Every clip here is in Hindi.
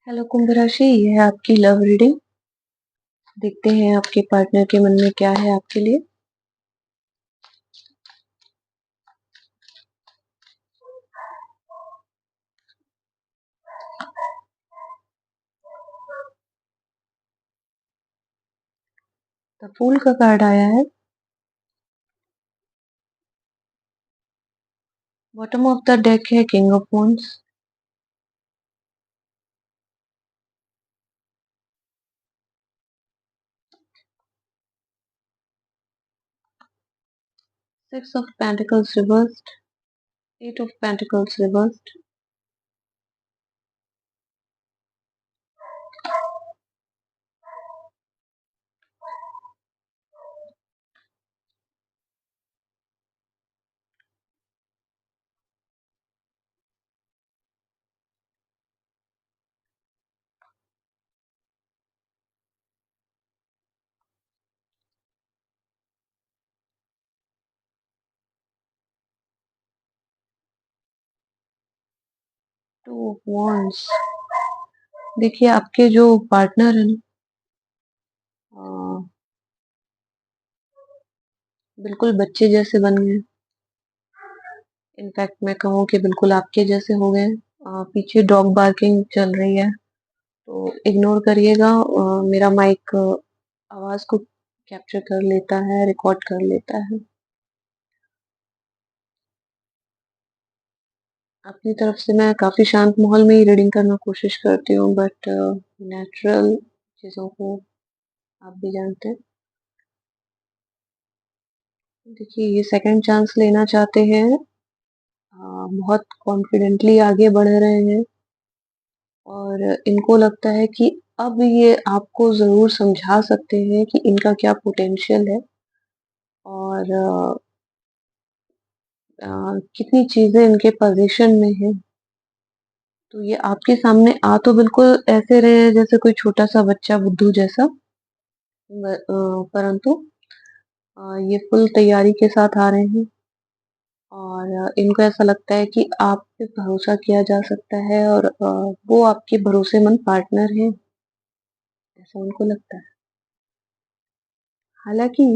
हेलो कुंभ राशि, ये है आपकी लव रीडिंग। देखते हैं आपके पार्टनर के मन में क्या है आपके लिए। द फूल का कार्ड आया है। बॉटम ऑफ द डेक है king of wands. Six of pentacles reversed. Eight of pentacles reversed. Two of wands. देखिए आपके जो पार्टनर है ना, बिल्कुल बच्चे जैसे बन गए। इनफैक्ट मैं कहूँ कि बिल्कुल आपके जैसे हो गए। पीछे डॉग बार्किंग चल रही है तो इग्नोर करिएगा। मेरा माइक आवाज को कैप्चर कर लेता है, रिकॉर्ड कर लेता है। अपनी तरफ से मैं काफी शांत माहौल में ही रीडिंग करना कोशिश करती हूँ, बट नेचुरल चीजों को आप भी जानते हैं। देखिए ये सेकंड चांस लेना चाहते हैं। बहुत कॉन्फिडेंटली आगे बढ़ रहे हैं और इनको लगता है कि अब ये आपको जरूर समझा सकते हैं कि इनका क्या पोटेंशियल है और कितनी चीजें इनके पोजीशन में है। तो ये आपके सामने आ तो बिल्कुल ऐसे रहे हैं जैसे कोई छोटा सा बच्चा बुद्धू जैसा, परंतु ये फुल तैयारी के साथ आ रहे हैं और इनको ऐसा लगता है कि आप पे भरोसा किया जा सकता है और वो आपके भरोसेमंद पार्टनर हैं, ऐसा उनको लगता है। हालांकि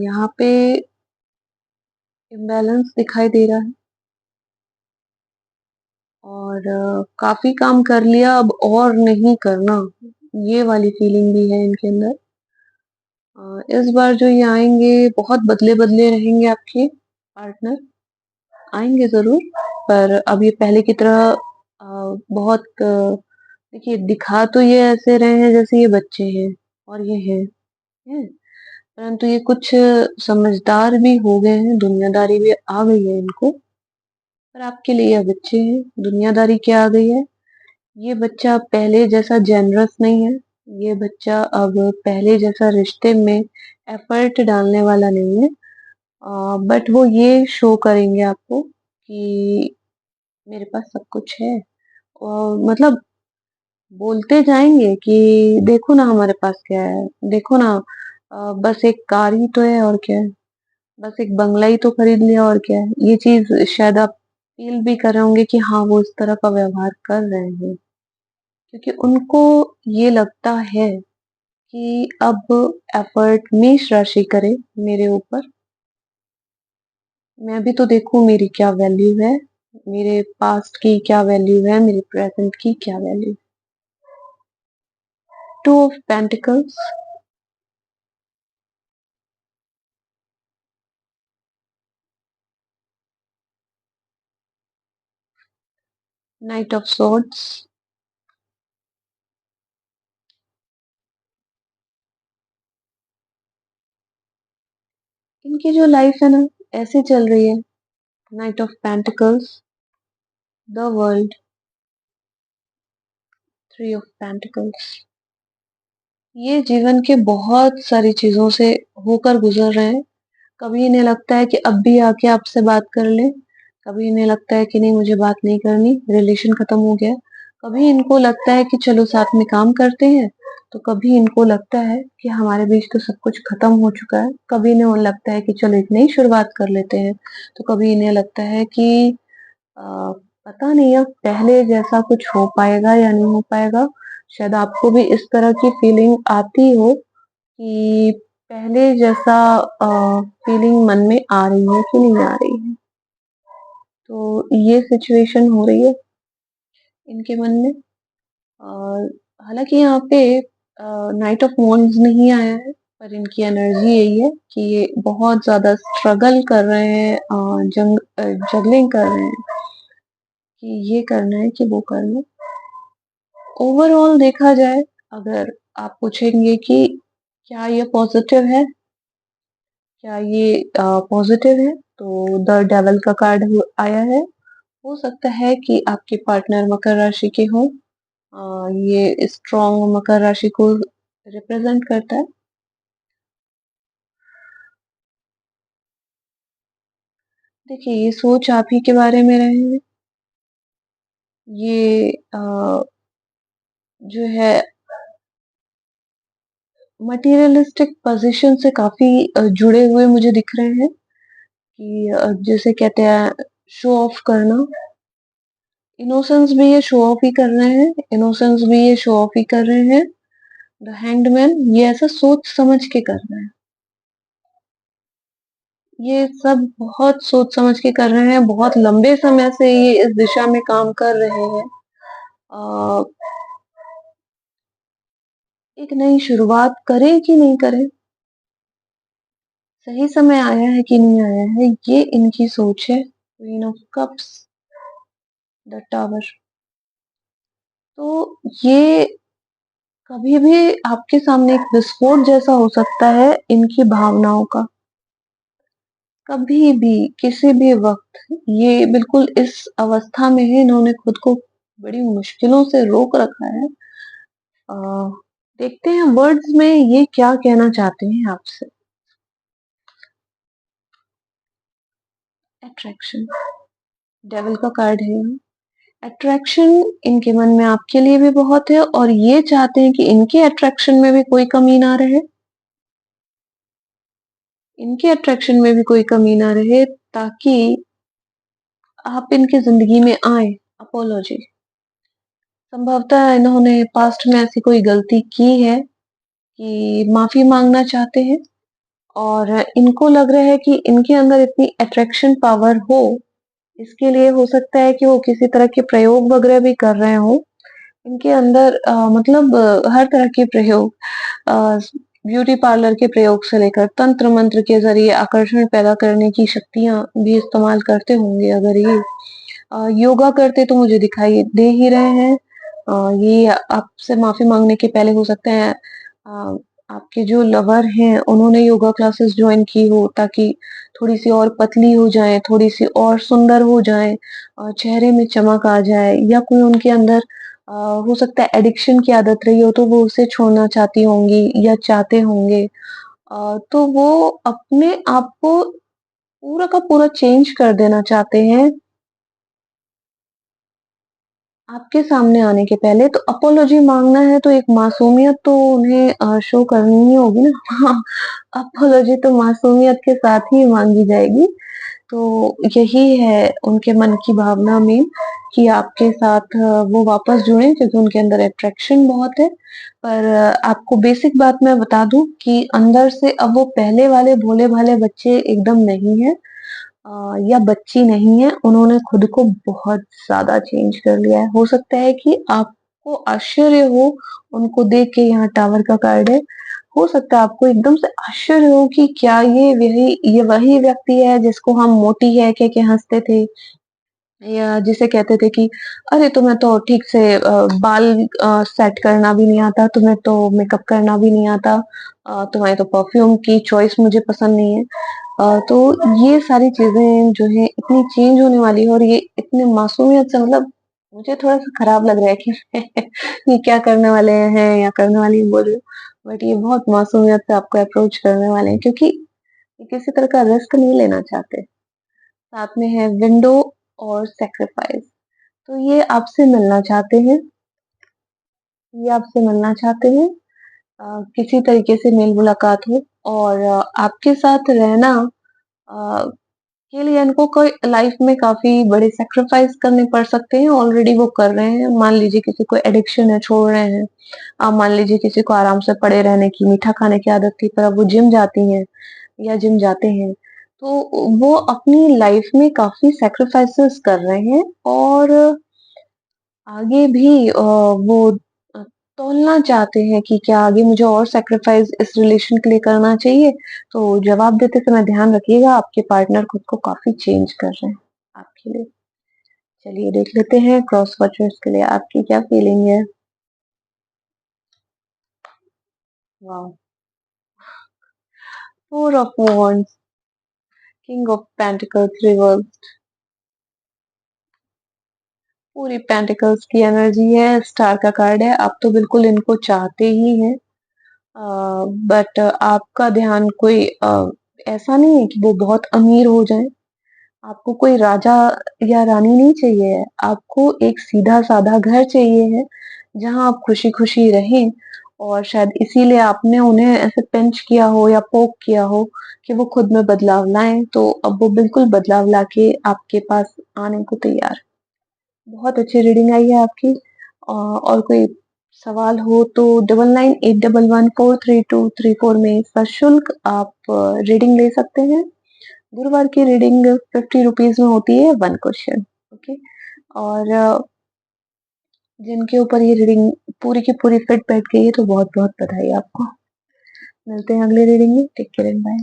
यहाँ पे इम्बैलेंस दिखाई दे रहा है और काफी काम कर लिया अब और नहीं करना, ये वाली फीलिंग भी है इनके अंदर। इस बार जो ये आएंगे बहुत बदले बदले रहेंगे आपके पार्टनर। आएंगे ज़रूर, पर अब ये पहले की तरह बहुत देखिए दिखा तो ये ऐसे रहे हैं जैसे ये बच्चे हैं और ये हैं, परंतु ये कुछ समझदार भी हो गए हैं, दुनियादारी भी आ गई है इनको। पर आपके लिए ये बच्चे हैं, दुनियादारी क्या आ गई है। ये बच्चा अब पहले जैसा जेनरस नहीं है। ये बच्चा अब पहले जैसा रिश्ते में एफर्ट डालने वाला नहीं है। बट वो ये शो करेंगे आपको कि मेरे पास सब कुछ है। और मतलब बोलते जाएंगे कि देखो ना हमारे पास क्या है, देखो ना बस एक कार ही तो है और क्या है, बस एक बंगला ही तो खरीद लिया और क्या है। ये चीज शायद आप फील भी कर रहे होंगे कि हाँ वो इस तरह का व्यवहार कर रहे हैं क्योंकि उनको ये लगता है कि अब एफर्ट मेष राशि करे मेरे ऊपर। मैं भी तो देखूं मेरी क्या वैल्यू है, मेरे पास्ट की क्या वैल्यू है, मेरे प्रेजेंट की क्या value. Two of pentacles. Night of swords. इनकी जो लाइफ है ना ऐसे चल रही है। Night of pentacles, the world, three of pentacles. ये जीवन के बहुत सारी चीजों से होकर गुजर रहे हैं। कभी इन्हें लगता है कि अब भी आके आपसे बात कर ले, कभी इन्हें लगता है कि नहीं मुझे बात नहीं करनी, रिलेशन खत्म हो गया। कभी इनको लगता है कि चलो साथ में काम करते हैं, तो कभी इनको लगता है कि हमारे बीच तो सब कुछ खत्म हो चुका है। कभी इन्हें लगता है कि चलो एक नई शुरुआत कर लेते हैं, तो कभी इन्हें लगता है कि पता नहीं अब पहले जैसा कुछ हो पाएगा या नहीं हो पाएगा। शायद आपको भी इस तरह की फीलिंग आती हो कि पहले जैसा फीलिंग मन में आ रही है कि नहीं आ रही है। तो ये सिचुएशन हो रही है इनके मन में। और हालाँकि यहाँ पे नाइट ऑफ वांड्स नहीं आया है, पर इनकी एनर्जी यही है कि ये बहुत ज़्यादा स्ट्रगल कर रहे हैं, जगलिंग कर रहे हैं कि ये करना है कि वो करना है। ओवरऑल देखा जाए, अगर आप पूछेंगे कि क्या ये पॉजिटिव है, क्या ये पॉजिटिव है, तो द डेविल का कार्ड आया है। हो सकता है कि आपके पार्टनर मकर राशि के हों। ये स्ट्रॉन्ग मकर राशि को रिप्रेजेंट करता है। देखिए, ये सोच आप ही के बारे में रहे हैं। ये जो है मटेरियलिस्टिक पोजीशन से काफ़ी जुड़े हुए मुझे दिख रहे हैं कि जिसे कहते हैं शो ऑफ करना। इनोसेंस भी ये शो ऑफ ही कर रहे हैं, इनोसेंस भी ये शो ऑफ ही कर रहे हैं। द हैंग्ड मैन ये ऐसा सोच समझ के कर रहे हैं। ये सब बहुत सोच समझ के कर रहे हैं, बहुत लंबे समय से ये इस दिशा में काम कर रहे हैं। अ, एक नई शुरुआत करें कि नहीं करें, सही समय आया है कि नहीं आया है, ये इनकी सोच है। Queen of cups, the tower. तो ये कभी भी आपके सामने एक विस्फोट जैसा हो सकता है इनकी भावनाओं का। कभी भी, किसी भी वक़्त ये बिल्कुल इस अवस्था में है, इन्होंने खुद को बड़ी मुश्किलों से रोक रखा है। अ, देखते हैं वर्ड्स में ये क्या कहना चाहते हैं आपसे। अट्रैक्शन, डेविल का कार्ड है यहाँ। अट्रैक्शन इनके मन में आपके लिए भी बहुत है और ये चाहते हैं कि इनके अट्रैक्शन में भी कोई कमी ना रहे। इनके अट्रैक्शन में भी कोई कमी ना रहे ताकि आप इनकी ज़िंदगी में आएँ। अपोलॉजी, संभवतः इन्होंने पास्ट में ऐसी कोई गलती की है कि माफ़ी माँगना चाहते हैं और इनको लग रहा है कि इनके अंदर इतनी अट्रैक्शन पावर हो, इसके लिए हो सकता है कि वो किसी तरह के प्रयोग वगैरह भी कर रहे हों। इनके अंदर मतलब हर तरह के प्रयोग, अ, ब्यूटी पार्लर के प्रयोग से लेकर तंत्र मंत्र के ज़रिए आकर्षण पैदा करने की शक्तियाँ भी इस्तेमाल करते होंगे अगर ये। योगा करते तो मुझे दिखाई दे ही रहे हैं। ये आपसे माफ़ी माँगने के पहले हो सकता है अ, आपके जो लवर हैं उन्होंने योगा क्लासेस जॉइन की हो ताकि थोड़ी-सी और पतली हो जाएँ, थोड़ी-सी और सुंदर हो जाएँ, चेहरे में चमक आ जाए, या कोई उनके अंदर हो सकता है एडिक्शन की आदत रही हो तो वो उसे छोड़ना चाहती होंगी या चाहते होंगे। तो वो अपने आप को पूरा का पूरा चेंज कर देना चाहते हैं आपके सामने आने के पहले। तो अपोलॉजी माँगना है तो एक मासूमियत तो उन्हें शो करनी ही होगी ना। हाँ, अपोलॉजी तो मासूमियत के साथ ही माँगी जाएगी। तो यही है उनके मन की भावना में कि आपके साथ वो वापस जुड़ें क्योंकि उनके अंदर अट्रैक्शन बहुत है। पर आपको बेसिक बात मैं बता दूँ कि अंदर से अब वो पहले वाले भोले-भाले बच्चे एकदम नहीं हैं, या बच्ची नहीं है, उन्होंने खुद को बहुत ज़्यादा चेंज कर लिया है। हो सकता है कि आपको आश्चर्य हो उनको देख के, यहाँ टावर का कार्ड है। हो सकता है आपको एकदम से आश्चर्य हो कि क्या ये वही व्यक्ति है जिसको हम मोटी है कह के हँसते थे, या जिसे कहते थे कि अरे तुम्हें तो ठीक से बाल सेट करना भी नहीं आता, तुम्हें तो मेकअप करना भी नहीं आता, तुम्हारे तो परफ्यूम की चॉइस मुझे पसंद नहीं है। तो ये सारी चीज़ें जो हैं इतनी चेंज होने वाली है और ये इतने मासूमियत से, मतलब मुझे थोड़ा-सा खराब लग रहा है कि ये क्या करने वाले हैं या करने वाली हूँ बोल रही हूँ। बट ये बहुत मासूमियत से आपको अप्रोच करने वाले हैं क्योंकि ये किसी तरह का रिस्क नहीं लेना चाहते। साथ में है विंडो और सैक्रिफाइस। तो ये आपसे मिलना चाहते हैं, किसी तरीके से मेल मुलाकात हो और आपके साथ रहना के लिए इनको कोई लाइफ में काफ़ी बड़े सैक्रिफाइस करने पड़ सकते हैं, ऑलरेडी वो कर रहे हैं। मान लीजिए किसी को एडिक्शन है, छोड़ रहे हैं। मान लीजिए किसी को आराम से पड़े रहने की, मीठा खाने की आदत थी, पर अब वो जिम जाती हैं या जिम जाते हैं। तो वो अपनी लाइफ में काफ़ी सैक्रिफाइसेस कर रहे हैं और आगे भी वो अ, तौलना चाहते हैं कि क्या आगे मुझे और सैक्रिफाइस इस रिलेशन के लिए करना चाहिए? तो जवाब देते समय ध्यान रखिएगा आपके पार्टनर खुद को काफ़ी चेंज कर रहे हैं आपके लिए। चलिए देख लेते हैं क्रॉस वॉचर्स के लिए आपकी क्या फीलिंग है? Wow! Four of wands, king of pentacles reversed, पूरी पेंटिकल्स की एनर्जी है, स्टार का कार्ड है। आप तो बिल्कुल इनको चाहते ही हैं। बट आपका ध्यान कोई ऐसा नहीं है कि वो बहुत अमीर हो जाएँ। आपको कोई राजा या रानी नहीं चाहिए है। आपको एक सीधा-साधा घर चाहिए है, जहाँ आप खुशी-खुशी रहें और शायद इसीलिए आपने उन्हें ऐसे पिंच किया हो या पोक किया हो कि वो खुद में बदलाव लाएँ, तो अब वो बिल्कुल बदलाव लाके आपके पास आने को तैयार। बहुत अच्छी रीडिंग आई है आपकी। और कोई सवाल हो तो 9981143234 में सशुल्क आप रीडिंग ले सकते हैं। गुरुवार की रीडिंग 50 रुपीज़ में होती है 1 क्वेश्चन। ओके। और जिनके ऊपर ये रीडिंग पूरी की पूरी फिट बैठ गई है तो बहुत-बहुत बधाई आपको। मिलते हैं अगली रीडिंग में। Take care and bye.